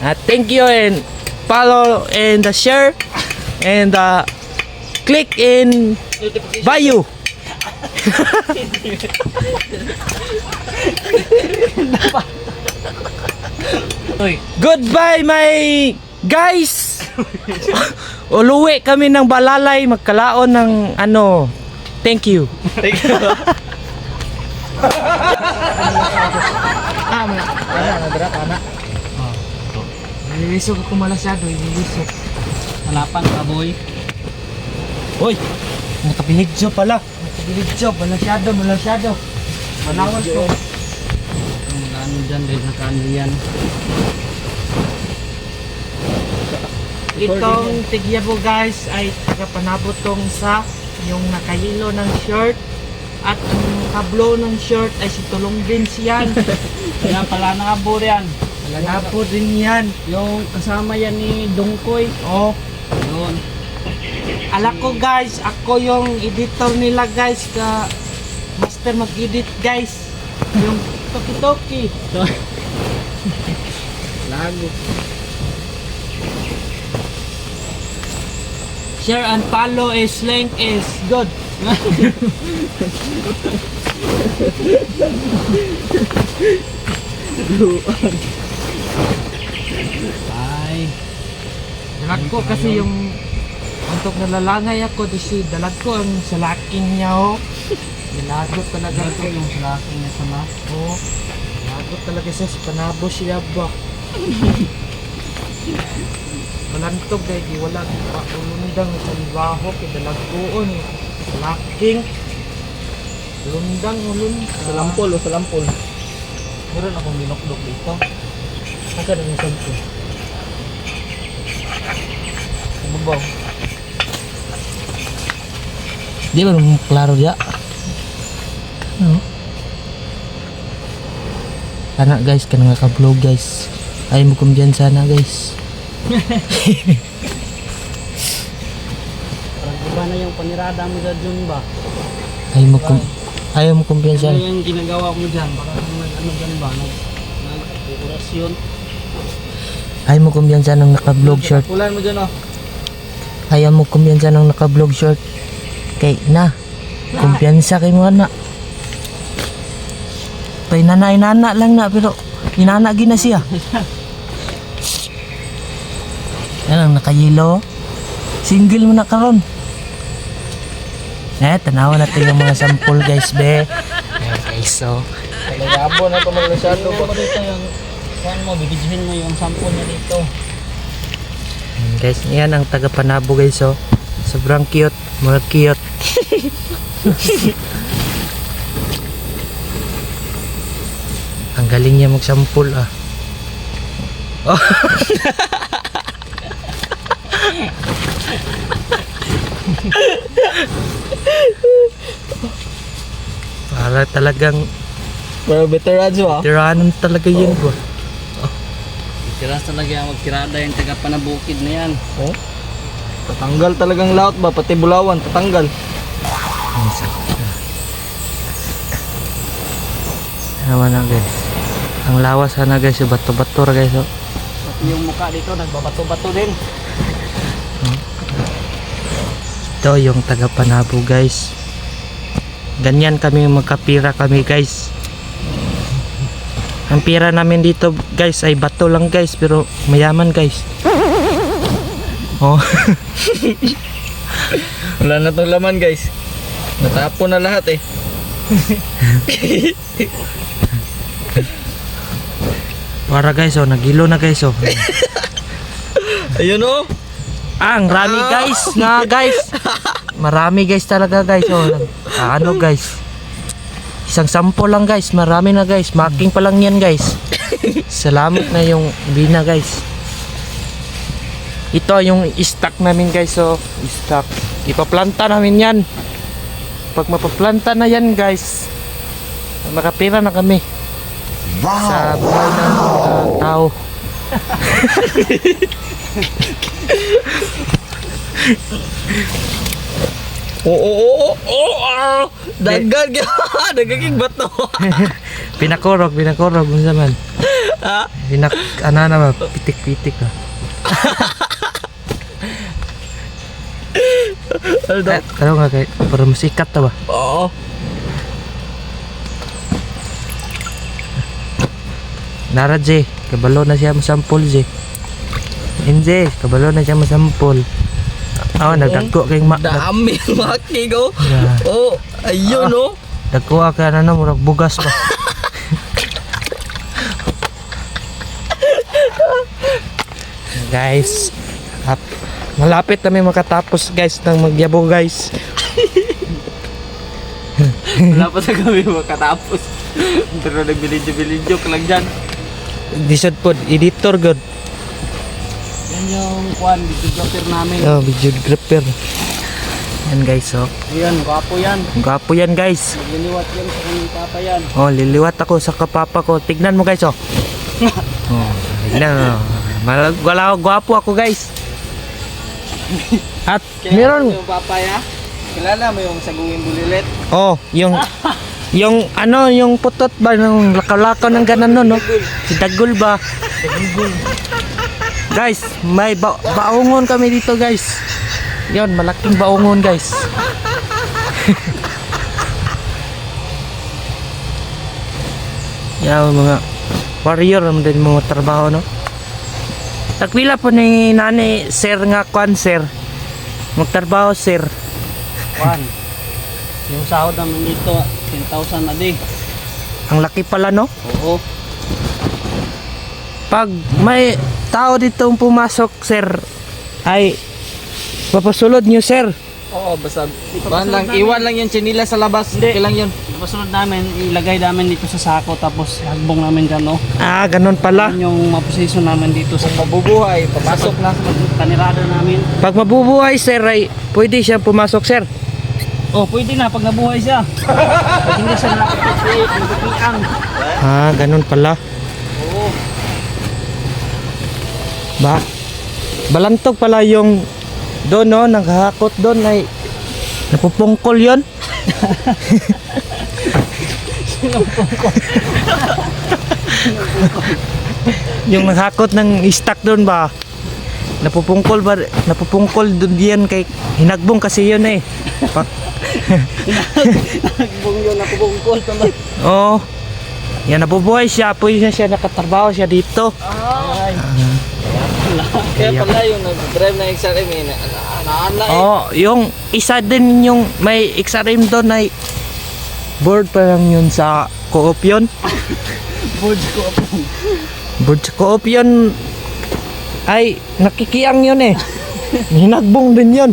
Thank you and follow and share and click in bio. Goodbye my guys. Uluwi kami ng Balalay, magkalaon ng ano. Thank you. Thank you. Nilisog ako malasyado, nilisog. Hanapan ka boy. Hoy, nakapinidyo pala. Nakapinidyo, malasyado. Manawan ko. Ano dyan dahil nakaano yan. Itong tigyabo guys ay tagapanabotong sa yung nakahilo ng shirt at ang kablo ng shirt ay si Tulong din siyan. Kaya pala nakabur yan. Nanapo din yan. Yung kasama yan ni Dongkoy. Oh, Yun. ala ko guys, ako yung editor nila guys, ka master mag-edit guys. Yung toki-toki. Lago. Share and follow is link is good. Ay. Dalag ko kasi yung untuk nalalangay ako kasi dalag ko ang salaking niya oh. Nilagot talaga Ito ko. yung salaking niya sama. Oh, nilagot talaga siya sa panabo siya ba. Malantog dahil di wala ulundang sa liwaho kay dalagkoon. Salaking. Ulundang. Salampol o salampol. Meron akong binokdok dito. Asa na yung sampo? Mabaw. Di ba nung klaro dia? Ano? Anak guys, kanang ka-vlog guys. Ay mo kumdiyan sana guys. Parang iba na yung panirada mo dyan ba? Ayaw mo kumpiyansa. Ano yung ginagawa mo dyan? Baka ano dyan ba? Nag-orasyon. Ayaw mo kumpiyansa ng naka-vlog short. Pulan mo dyan oh. Ayaw mo kumpiyansa ng naka-vlog short. Kay na. Kumpiyansa kay mo anak. Tay nana lang na pero inana gina siya. Yan ang nakayilo. Single mo na karon. Tanawan natin yung mga sample guys be. Okay, so Nagabo na ito malasyado ano ba dito yung kuhan mo, bibidyohin mo yung sample niya dito. guys, yan ang taga Panabo guys oh. Sobrang cute, mga cute. Ang galing niya magsampul ah. Oh. Para talagang veteran ah. tiranan talaga yun bro. Tiras talaga yung magtirada yung taga Panabukid na yan. Oh. Tatanggal talagang laot ba, pati bulawan, tatanggal. Naman na guys. Ang lawas sana guys, yung bato-bato guys oh. Pati yung mukha dito, nagbabato-bato din. Ito yung taga Panabo guys. Ganyan kami magkapira kami guys. Ang pira namin dito guys ay bato lang guys, pero mayaman guys. Oh. Wala na tong laman guys. Natapon na lahat eh. Para guys oh, nagilo na guys oh. Ayun oh. Ang rami guys na guys. Marami guys talaga guys oh. Ano guys? Isang sampo lang guys, marami na guys. Marking pa lang yan guys. Salamat na yung bina guys. Ito yung stock namin guys oh. Stock. Ipaplanta namin yan. Pag mapaplanta na yan guys, makapira na kami. Wow. Sa buhay ng tao. Dagan ka. Dagan bato. Pinakurog kung saan man. Ha? Ano na ba? Pitik-pitik ah. Ano nga kay para musikat ta ba? Oo. Nara J, kabalo na siya masampol J. Enje, kabalo na siya masampol. Nagdagko kay Dami maki go. Yeah. Oh, ayun no. Dagko ka na murag bugas ba. Guys, malapit na may makatapos guys ng magyabo guys. Wala pa sa kami makatapos. Pero nagbilidyo-bilidyo ka lang dyan. Disod po, editor god. Yan yung kuhan, videographer namin. Oh, videographer. Yan guys, oh. Ayan, gwapo yan. Gwapo yan guys. Magliliwat yan sa kanyang papa yan. Oh, liliwat ako sa kapapa ko. Tignan mo guys, oh. Oh, tignan mo. Wala gwapo ako guys. At meron, Yung papaya, kilala mo yung sagungin bulilit? oh, yung putot ba ng lakaw-lakaw ng ganan no? Si Dagul ba? Guys, may baongon kami dito guys. Yon, malaking baongon guys. Yan mga warrior naman din mga trabaho no. Tagpila po ni nani sir nga kwan sir. Magtrabaho sir. Kuhan. Yung sahod namin dito, 10,000 a day. Ang laki pala no. Oo. Pag may tao dito pumasok sir ay papasulod nyo sir. Oo, basta iwan lang yung chinila sa labas. Hindi lang yun. Pasunod namin, ilagay namin dito sa sako tapos hagbong namin dyan, no? Ah, ganun pala. Yan yung maposisyon namin dito sa mabubuhay. Papasok na sa kanirada namin. Pag mabubuhay sir ay pwede siya pumasok sir. Oh, pwede na pag nabuhay siya. Pag hindi siya nakikiang. Ah, ganun pala. Oo. Balantog pala yung doon no, naghahakot doon ay napupungkol yon. Yung naghakot ng stock doon ba? Napupungkol doon yan kay hinagbong kasi yun eh. Nagbong yun, napupungkol tuloy. Oo. Yan nabubuhay siya, pwede siya nakatrabaho siya dito. Ay. Kaya pala yung nag-drive na XRM eh. Naanla eh. Oh, yung isa din yung may XRM doon ay board pa lang yun sa co-op yun. Board ko po. Board sa co-op yun ay nakikiyang yun eh. Hinagbong din yun.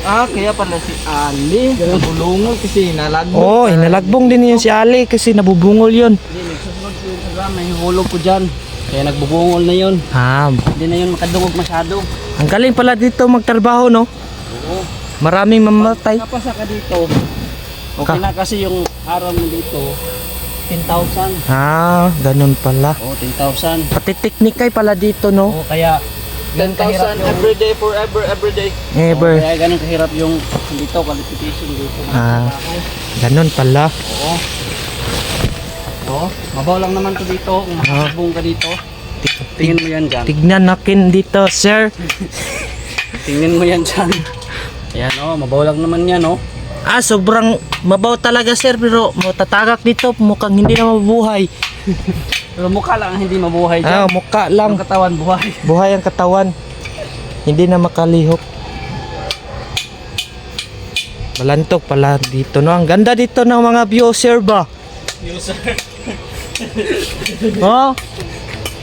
Kaya pala si Ali. Nabulungol kasi nalagbong. Oh, hinalagbong din yun si Ali kasi nabubungol yun. Hindi, nagsusunod ko yung program. May hulog po dyan. Kaya nagbubungol na yun. Ah, Hindi na yun makadungog masyado. ang galing pala dito magtrabaho no. Oo. Maraming mamatay. Napasa ka dito. Okay na kasi yung araw mo dito. 10,000. Ah, ganun pala. Oo, 10,000. Pati teknikay pala dito no. Oo, kaya 10,000 every day forever every day. Ever. Kaya ganun kahirap yung dito qualification dito. Ah. Ganun pala. Oo. Oo, mabaw lang naman to dito. Kung makakabong ka dito. Tingin mo yan dyan. Tignan natin dito, sir. Tingin mo yan dyan. Ayan mabaw lang naman yan Ah, sobrang mabaw talaga, sir, pero matatagak dito, mukhang hindi na mabuhay. Pero mukha lang ang hindi mabuhay Ah, dyan. mukha Ang lang. katawan buhay. Buhay ang katawan. Hindi na makalihok. Balantok pala dito, no? Ang ganda dito ng mga view, sir, ba? User. Oh.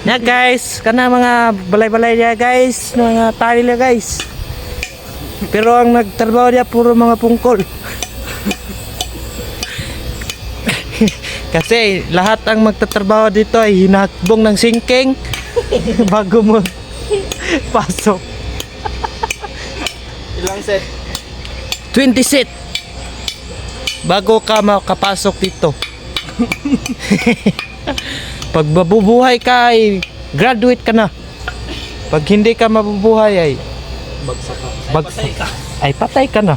Na guys, kana mga balay-balay niya guys, mga tali niya guys. Pero ang nagtrabaho niya puro mga pungkol. Kasi lahat ang magtatrabaho dito ay hinakbong ng singking bago mo pasok. Ilang set? 20 set bago ka makapasok dito. Pag mabubuhay ka ay graduate ka na. Pag hindi ka mabubuhay ay Bagsak ka. Bagsak. Ay patay ka na.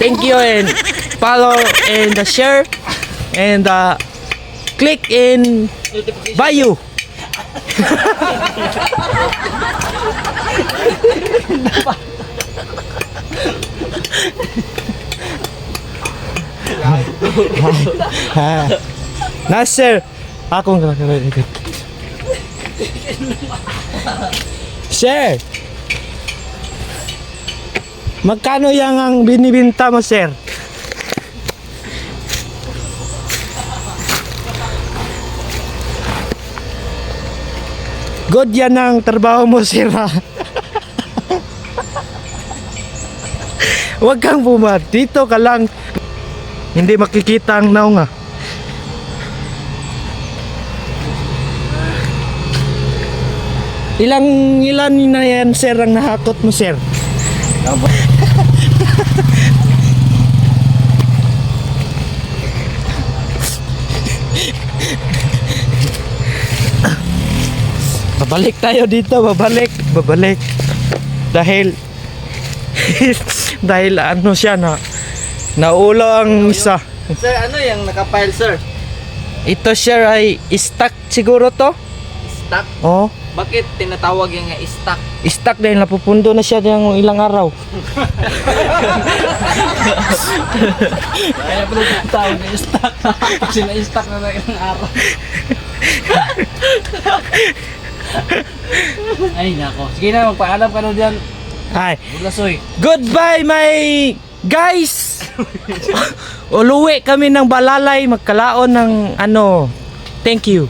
Thank you and follow and share and click in bio. Nasir, akong kakakit. Sir, magkano yang ang binibinta mo, sir? Good yan ang trabaho mo, sir, ha? Huwag kang bumat. Dito ka lang. Hindi makikita ang naong, ha? Ilan na yan, sir, ang nahakot mo, sir? Babalik tayo dito, babalik. Dahil dahil ano siya na naulo ang isa. Sir, ano yung nakapile, sir? Ito, sir, ay stuck siguro to. Stock? Oh, Bakit tinatawag yung stock? stuck dahil napupundo na siya ng ilang araw. Kaya pala tinatawag na stock. Kasi na-stock na ng ilang araw. Ay, nako. Sige na, magpaalam ka na dyan. Ay, Bulasoy. goodbye my guys. Uluwi kami ng Balalay, magkalaon ng ano. Thank you.